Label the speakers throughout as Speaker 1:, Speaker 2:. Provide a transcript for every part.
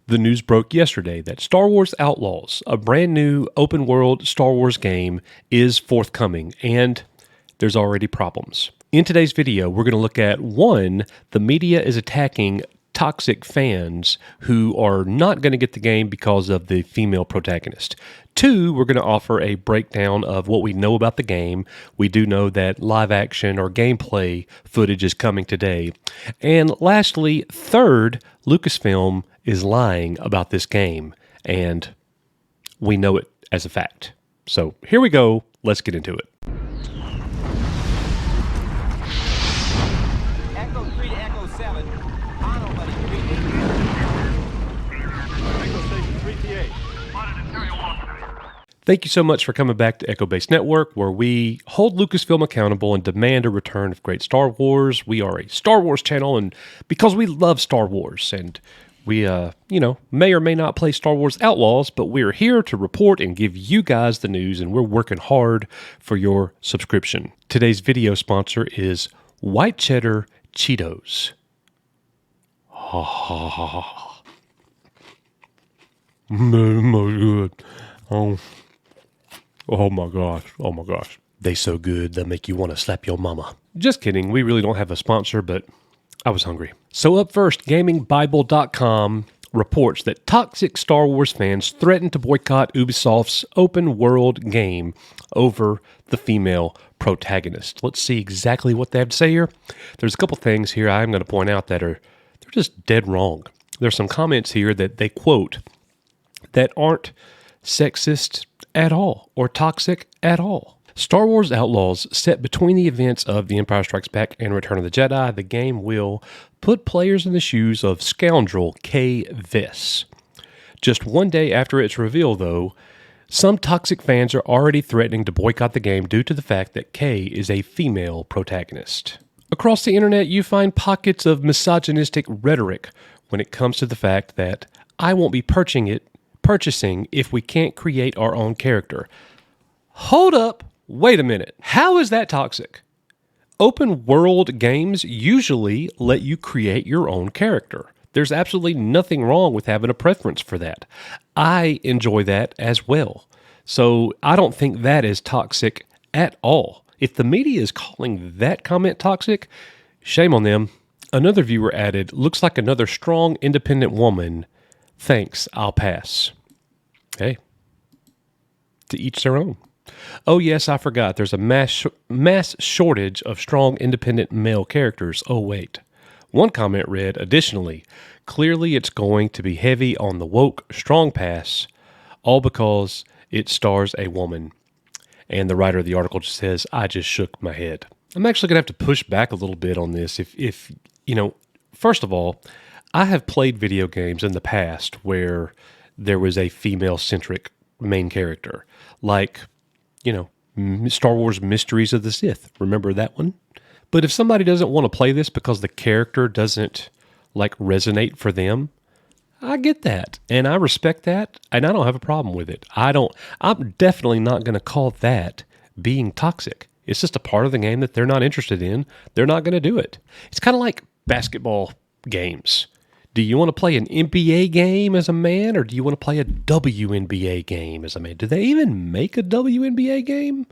Speaker 1: The news broke yesterday that Star Wars Outlaws, a brand new open-world Star Wars game, is forthcoming, and there's already problems. In today's video, we're going to look at 1, the media is attacking toxic fans who are not going to get the game because of the female protagonist. 2, we're going to offer a breakdown of what we know about the game. We do know that live action or gameplay footage is coming today. And lastly, 3rd, Lucasfilm is lying about this game, and we know it as a fact. So here we go. Let's get into it.
Speaker 2: Echo 3 to Echo 7. Mono, buddy. Echo Station 3TA.
Speaker 1: Thank you so much for coming back to Echo Base Network, where we hold Lucasfilm accountable and demand a return of great Star Wars. We are a Star Wars channel, and because we love Star Wars, and we, may or may not play Star Wars Outlaws, but we're here to report and give you guys the news, and we're working hard for your subscription. Today's video sponsor is White Cheddar Cheetos. Oh, my God. Oh my gosh. They so good, they'll make you want to slap your mama. Just kidding, we really don't have a sponsor, but I was hungry. So up first, GamingBible.com reports that toxic Star Wars fans threaten to boycott Ubisoft's open world game over the female protagonist. Let's see exactly what they have to say here. There's a couple things here I'm going to point out that they're just dead wrong. There's some comments here that they quote that aren't sexist at all or toxic at all. Star Wars Outlaws, set between the events of The Empire Strikes Back and Return of the Jedi, the game will put players in the shoes of scoundrel Kay Vess. Just one day after its reveal, though, some toxic fans are already threatening to boycott the game due to the fact that Kay is a female protagonist. Across the internet, you find pockets of misogynistic rhetoric when it comes to the fact that I won't be purchasing if we can't create our own character. Hold up, wait a minute. How is that toxic? Open world games usually let you create your own character. There's absolutely nothing wrong with having a preference for that. I enjoy that as well. So I don't think that is toxic at all. If the media is calling that comment toxic, shame on them. Another viewer added, looks like another strong, independent woman. Thanks, I'll pass. Hey, to each their own. Oh yes, I forgot. There's a mass shortage of strong, independent male characters. Oh wait. One comment read, additionally, clearly it's going to be heavy on the woke strong pass, all because it stars a woman. And the writer of the article just says, I just shook my head. I'm actually going to have to push back a little bit on this. If first of all, I have played video games in the past where there was a female-centric main character, like, Star Wars Mysteries of the Sith. Remember that one? But if somebody doesn't want to play this because the character doesn't, resonate for them, I get that, and I respect that, and I don't have a problem with it. I'm definitely not going to call that being toxic. It's just a part of the game that they're not interested in. They're not going to do it. It's kind of like basketball games. Do you want to play an NBA game as a man, or do you want to play a WNBA game as a man? Do they even make a WNBA game?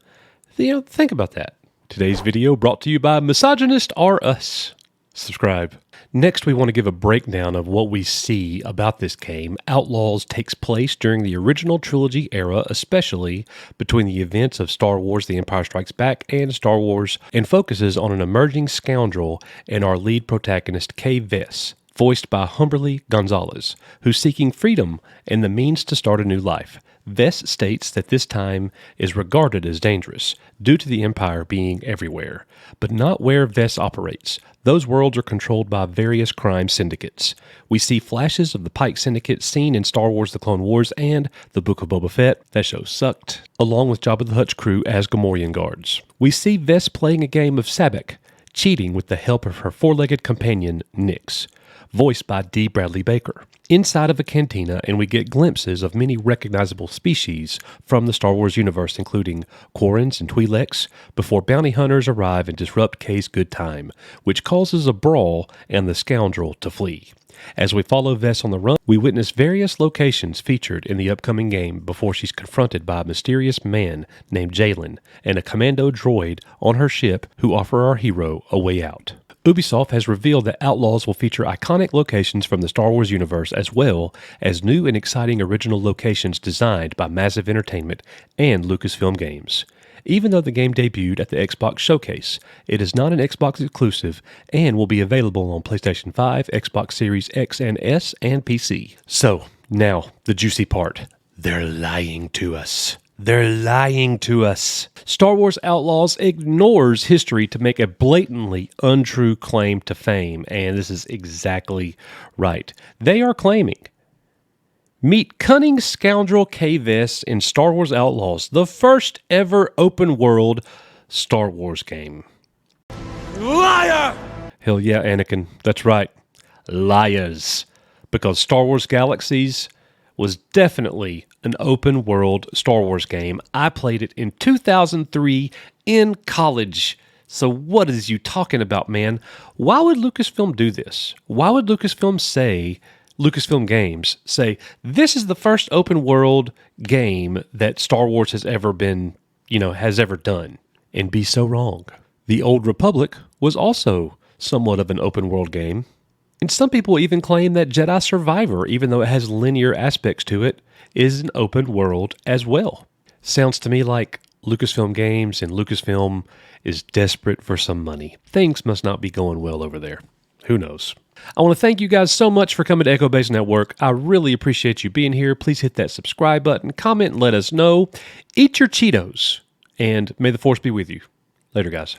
Speaker 1: Think about that. Today's video brought to you by Misogynist R Us. Subscribe. Next, we want to give a breakdown of what we see about this game. Outlaws takes place during the original trilogy era, especially between the events of Star Wars The Empire Strikes Back and Star Wars, and focuses on an emerging scoundrel and our lead protagonist, Kay Vess, voiced by Humberly Gonzalez, who's seeking freedom and the means to start a new life. Vess states that this time is regarded as dangerous, due to the Empire being everywhere, but not where Vess operates. Those worlds are controlled by various crime syndicates. We see flashes of the Pike Syndicate seen in Star Wars The Clone Wars and The Book of Boba Fett. That show sucked. Along with Jabba the Hutt's crew as Gamorrean guards. We see Vess playing a game of Sabacc, cheating with the help of her four-legged companion, Nyx, voiced by D. Bradley Baker. inside of a cantina, and we get glimpses of many recognizable species from the Star Wars universe, including Quarrens and Twi'leks, before bounty hunters arrive and disrupt Kay's good time, which causes a brawl and the scoundrel to flee. As we follow Vess on the run, we witness various locations featured in the upcoming game before she's confronted by a mysterious man named Jalen and a commando droid on her ship who offer our hero a way out. Ubisoft has revealed that Outlaws will feature iconic locations from the Star Wars universe as well as new and exciting original locations designed by Massive Entertainment and Lucasfilm Games. Even though the game debuted at the Xbox Showcase, it is not an Xbox exclusive and will be available on PlayStation 5, Xbox Series X and S, and PC. So, now, the juicy part. They're lying to us. They're lying to us. Star Wars Outlaws ignores history to make a blatantly untrue claim to fame, and this is exactly right. They are claiming, meet cunning scoundrel Kay Vess in Star Wars Outlaws, the first ever open world Star Wars game. Liar! Hell yeah, Anakin. That's right. Liars. Because Star Wars Galaxies was definitely an open world Star Wars game. I played it in 2003 in college. So what is you talking about, man? Why would Lucasfilm do this? Why would Lucasfilm Games say, this is the first open world game that Star Wars has ever been, has ever done, and be so wrong? The Old Republic was also somewhat of an open world game. And some people even claim that Jedi Survivor, even though it has linear aspects to it, is an open world as well. Sounds to me like Lucasfilm Games and Lucasfilm is desperate for some money. Things must not be going well over there. Who knows? I want to thank you guys so much for coming to Echo Base Network. I really appreciate you being here. Please hit that subscribe button, comment, and let us know. Eat your Cheetos, and may the Force be with you. Later, guys.